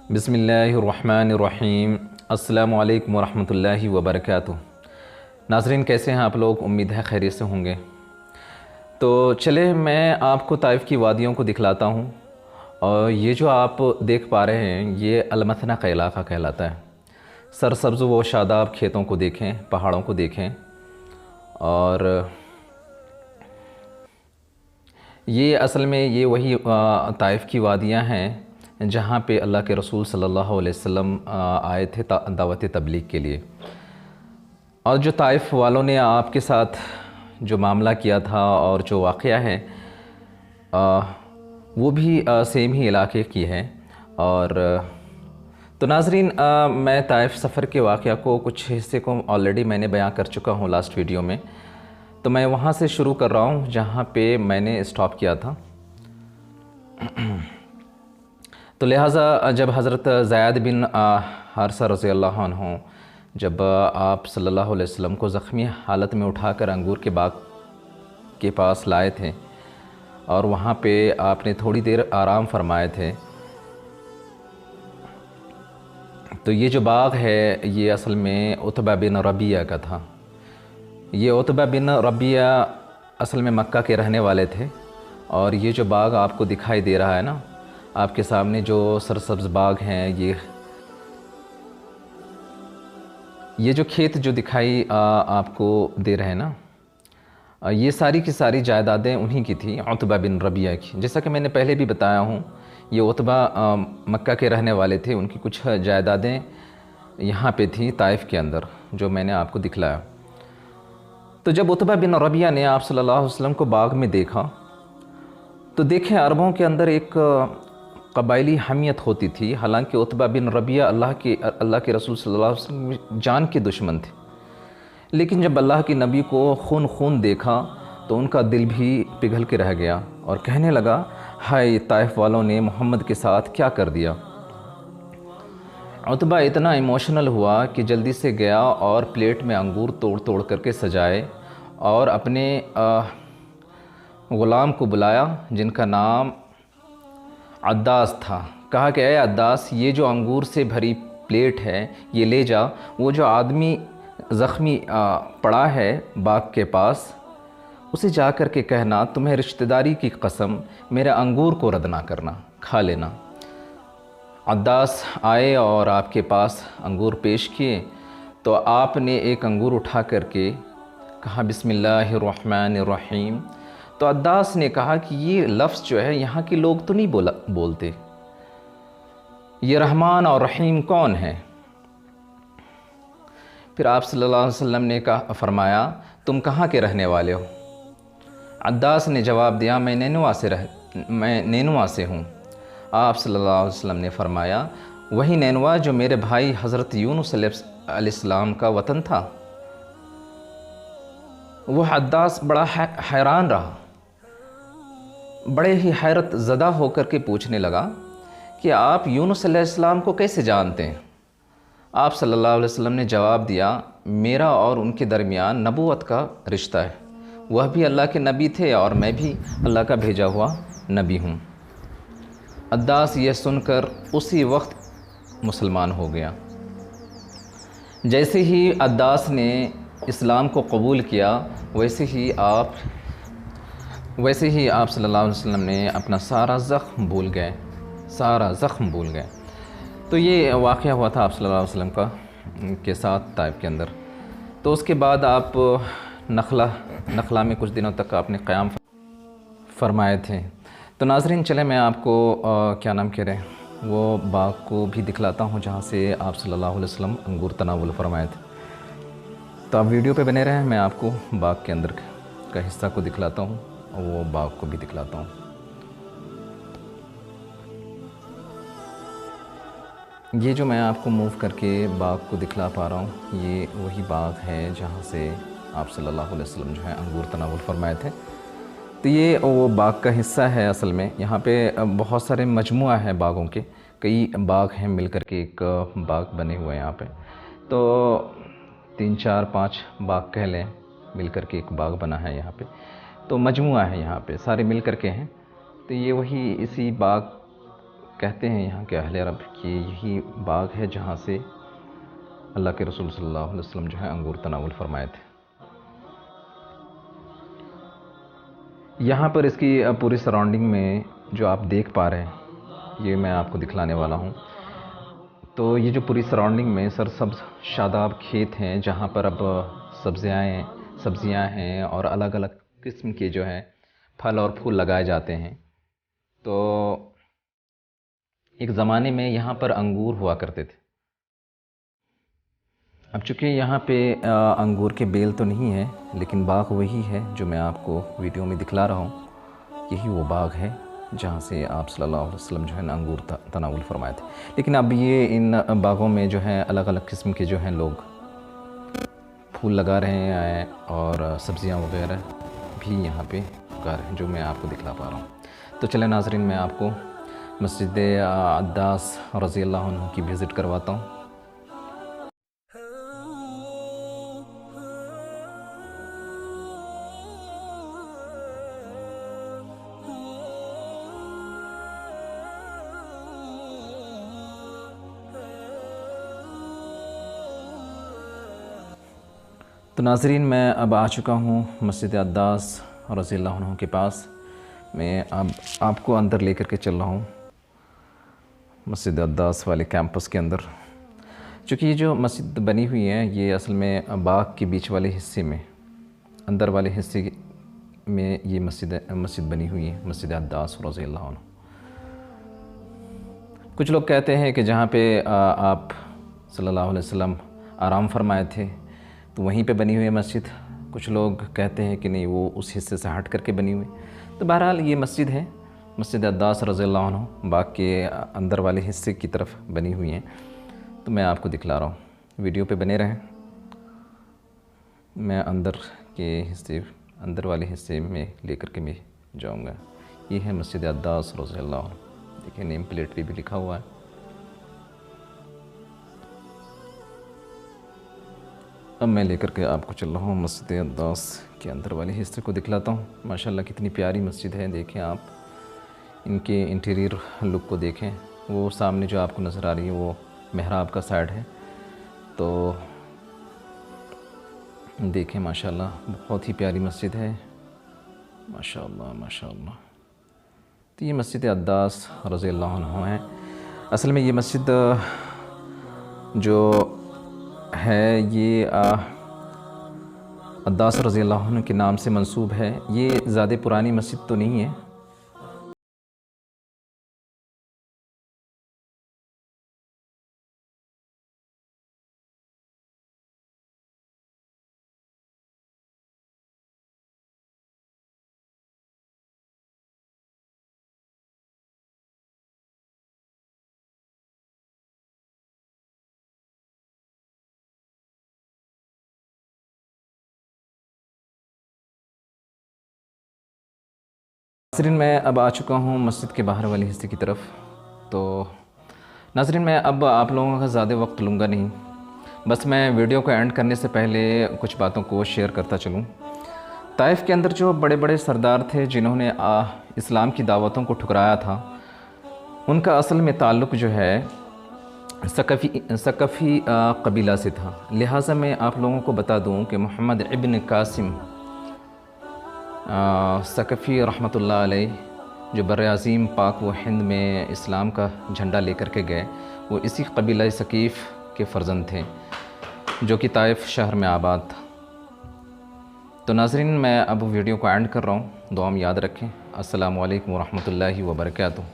बिस्मिल्लाहिर्रहमानिर्रहीम। अस्सलामु अलैकुम वरहमतुल्लाहि वबरकातुहू। नाज़रीन, कैसे हैं आप लोग? उम्मीद है खैरियत से होंगे। तो चले मैं आपको ताइफ़ की वादियों को दिखलाता हूँ। और ये जो आप देख पा रहे हैं ये अलमथना का इलाक़ा कहलाता है। सरसब्ज़ व शादाब खेतों को देखें, पहाड़ों को देखें। और ये असल में ये वही ताइफ़ की वादियाँ हैं जहाँ पे अल्लाह के रसूल सल्लल्लाहु अलैहि वसल्लम आए थे दावत तबलीग के लिए। और जो ताइफ़ वालों ने आपके साथ जो मामला किया था और जो वाक़या है वो भी सेम ही इलाके की है। और तो नाज़रीन, मैं ताइफ़ सफ़र के वाक़या को कुछ हिस्से को ऑलरेडी मैंने बयां कर चुका हूँ लास्ट वीडियो में। तो मैं वहाँ से शुरू कर रहा हूँ जहाँ पे मैंने स्टॉप किया था। तो लिहाजा जब हज़रत ज़ैद बिन हारिसा रज़ियल्लाहु अन्हु जब आप सल्लल्लाहु अलैहि वसल्लम को ज़ख्मी हालत में उठाकर अंगूर के बाग के पास लाए थे और वहाँ पे आपने थोड़ी देर आराम फरमाए थे, तो ये जो बाग है ये असल में उतबा बिन रबिया का था। ये उतबा बिन रबिया असल में मक्का के रहने वाले थे। और ये जो बाग आपको दिखाई दे रहा है ना, आपके सामने जो सरसब्ज़ बाग हैं, ये जो खेत जो दिखाई आपको दे रहे हैं ना, ये सारी की सारी जायदादें उन्हीं की थी, उतबा बिन रबिया की। जैसा कि मैंने पहले भी बताया हूँ, ये उतबा मक्का के रहने वाले थे। उनकी कुछ जायदादें यहाँ पे थी ताइफ़ के अंदर, जो मैंने आपको दिखलाया। तो जब उतबा बिन रबिया ने आप सल्लल्लाहु अलैहि वसल्लम को बाग में देखा तो देखें अरबों के अंदर एक कबायली हमियत होती थी। हालांकि उतबा बिन रबिया अल्लाह के रसूल सल्लल्लाहु अलैहि वसल्लम जान के दुश्मन थे, लेकिन जब अल्लाह के नबी को खून खून देखा तो उनका दिल भी पिघल के रह गया और कहने लगा, हाय ताइफ़ वालों ने मोहम्मद के साथ क्या कर दिया। उतबा इतना इमोशनल हुआ कि जल्दी से गया और प्लेट में अंगूर तोड़ तोड़ करके सजाए और अपने ग़ुलाम को बुलाया जिनका नाम अद्दास था। कहा कि ऐ अद्दास, ये जो अंगूर से भरी प्लेट है ये ले जा। वो जो आदमी ज़ख्मी पड़ा है बाग के पास, उसे जा कर के कहना, तुम्हें रिश्तेदारी की कसम मेरे अंगूर को रद्द ना करना, खा लेना। अद्दास आए और आपके पास अंगूर पेश किए तो आपने एक अंगूर उठा करके कहा बिस्मिल्लाहिर्रहमानिर्रहीम। तो अद्दास ने कहा कि ये लफ्ज़ जो है यहाँ के लोग तो नहीं बोलते, ये रहमान और रहीम कौन है? फिर आप सल्लल्लाहु अलैहि वसल्लम ने फरमाया, तुम कहाँ के रहने वाले हो? अद्दास ने जवाब दिया, मैं नैनुआ से हूँ। आप सल्लल्लाहु अलैहि वसल्लम ने फरमाया, वही नैनुआ जो मेरे भाई हज़रत यूनुस अलैहिस्सलाम का वतन था। वह अद्दास बड़ा हैरान रहा, बड़े ही हैरत ज़दा होकर के पूछने लगा कि आप यूनुस अलैहिस्सलाम को कैसे जानते हैं? आप सल्लल्लाहु अलैहि वसल्लम ने जवाब दिया, मेरा और उनके दरमियान नबूवत का रिश्ता है। वह भी अल्लाह के नबी थे और मैं भी अल्लाह का भेजा हुआ नबी हूँ। अद्दास ये सुनकर उसी वक्त मुसलमान हो गया। जैसे ही अद्दास ने इस्लाम को कबूल किया वैसे ही आप सल्लल्लाहु अलैहि वसल्लम ने अपना सारा ज़ख्म भूल गए। तो ये वाक़या हुआ था आप सल्लल्लाहु अलैहि वसल्लम के साथ ताइफ़ के अंदर। तो उसके बाद आप नखला में कुछ दिनों तक आपने क़याम फरमाए थे। तो नाज़रीन, चले मैं आपको क्या नाम कह रहे हैं वो बाग को भी दिखलाता हूँ जहाँ से आप सल्लल्लाहु अलैहि वसल्लम अंगूर तनावुल फरमाए थे। तो आप वीडियो पे बने रहें, मैं आपको बाग के अंदर का हिस्सा को दिखलाता हूँ और वो बाग को भी दिखलाता हूँ। ये जो मैं आपको मूव करके बाग को दिखला पा रहा हूँ, ये वही बाग है जहाँ से आप सल्लल्लाहु अलैहि वसल्लम जो है अंगूर तनावुल फरमाए थे। तो ये वो बाग का हिस्सा है। असल में यहाँ पे बहुत सारे मजमुआ है बागों के, कई बाग हैं मिल कर के एक बाग बने हुए हैं यहाँ पे। तो 3 4 5 बाग कह लें, मिल कर के एक बाग बना है यहाँ पे। तो मजमुआ है यहाँ पे, सारे मिल कर के हैं। तो ये वही इसी बाग कहते हैं यहाँ के अहले अरब कि यही बाग है जहाँ से अल्लाह के रसूल सल्लल्लाहु अलैहि वसल्लम जो है अंगूर तनावुल फरमाए थे। यहाँ पर इसकी पूरी सराउंडिंग में जो आप देख पा रहे हैं, ये मैं आपको दिखलाने वाला हूँ। तो ये जो पूरी सराउंडिंग में सरसब्ज़ शादाब खेत हैं जहाँ पर अब सब्जियाँ हैं और अलग अलग किस्म के जो हैं फल और फूल लगाए जाते हैं। तो एक ज़माने में यहाँ पर अंगूर हुआ करते थे। अब चूँकि यहाँ पे अंगूर के बेल तो नहीं है, लेकिन बाग वही है जो मैं आपको वीडियो में दिखला रहा हूँ। यही वो बाग है जहाँ से आप सल्लल्लाहु अलैहि वसल्लम जो है ना अंगूर तनावुल फरमाए थे। लेकिन अब ये इन बागों में जो है अलग अलग किस्म के जो हैं लोग फूल लगा रहे हैं और सब्ज़ियाँ वगैरह भी यहाँ पे उगा रहे हैं, जो मैं आपको दिखला पा रहा हूँ। तो चलें नाज़रीन, मैं आपको मस्जिद अद्दास रज़ी अल्लाह अन्हु की विज़िट करवाता हूँ। तो नाज़रीन, मैं अब आ चुका हूँ मस्जिद अद्दास रज़ी अल्लाह अन्हु के पास। मैं अब आपको अंदर लेकर के चल रहा हूँ मस्जिद अद्दास वाले कैंपस के अंदर। चूँकि ये जो मस्जिद बनी हुई है ये असल में बाग के बीच वाले हिस्से में, अंदर वाले हिस्से में ये मस्जिद बनी हुई है, मस्जिद अद्दास रज़ी अल्लाह अन्हु। कुछ लोग कहते हैं कि जहाँ पे आप सल्लल्लाहु अलैहि वसल्लम आराम फरमाए थे तो वहीं पे बनी हुई है मस्जिद। कुछ लोग कहते हैं कि नहीं, वो उस हिस्से से हट करके बनी हुई। तो बहरहाल ये मस्जिद है, मस्जिद अद्दास रज़ी अल्लाह अन्हु बाग के अंदर वाले हिस्से की तरफ बनी हुई हैं। तो मैं आपको दिखला रहा हूँ, वीडियो पे बने रहें। मैं अंदर वाले हिस्से में लेकर के मैं जाऊँगा। ये है मस्जिद अद्दास रज़ी अल्लाह अन्हु। देखिए नेम प्लेट पे भी लिखा हुआ है। अब मैं लेकर के आपको चल रहा हूँ मस्जिद अद्दास के अंदर वाले हिस्से को दिखलाता हूँ। माशाल्लाह कितनी प्यारी मस्जिद है। देखें आप इनके इंटीरियर लुक को देखें। वो सामने जो आपको नज़र आ रही है वो मेहराब का साइड है। तो देखें माशाल्लाह बहुत ही प्यारी मस्जिद है, माशाल्लाह माशाल्लाह। तो ये मस्जिद अद्दास रज़ी अल्लाह अन्हु है। असल में ये मस्जिद जो है ये अद्दास रज़ी अल्लाह अन्हु के नाम से मंसूब है। ये ज़्यादा पुरानी मस्जिद तो नहीं है। नाज़रीन, मैं अब आ चुका हूँ मस्जिद के बाहर वाले हिस्से की तरफ। तो नाज़रीन, मैं अब आप लोगों का ज़्यादा वक्त लूँगा नहीं, बस मैं वीडियो को एंड करने से पहले कुछ बातों को शेयर करता चलूँ। ताइफ़ के अंदर जो बड़े बड़े सरदार थे जिन्होंने इस्लाम की दावतों को ठुकराया था, उनका असल में ताल्लुक़ जो है सकफ़ी कबीला से था। लिहाजा मैं आप लोगों को बता दूँ कि मोहम्मद इब्न कासिम सकफ़ी रहमतुल्लाह अलैह जो बर-ए-अज़ीम पाक व हिंद में इस्लाम का झंडा लेकर के गए, वो इसी कबीला सकीफ़ के फ़र्जंद थे जो कि ताइफ़ शहर में आबाद था। तो नाज़रीन, मैं अब वीडियो को एंड कर रहा हूँ। दुआ में याद रखें। अस्सलामु अलैकुम व रहमतुल्लाहि व बरकातुहू।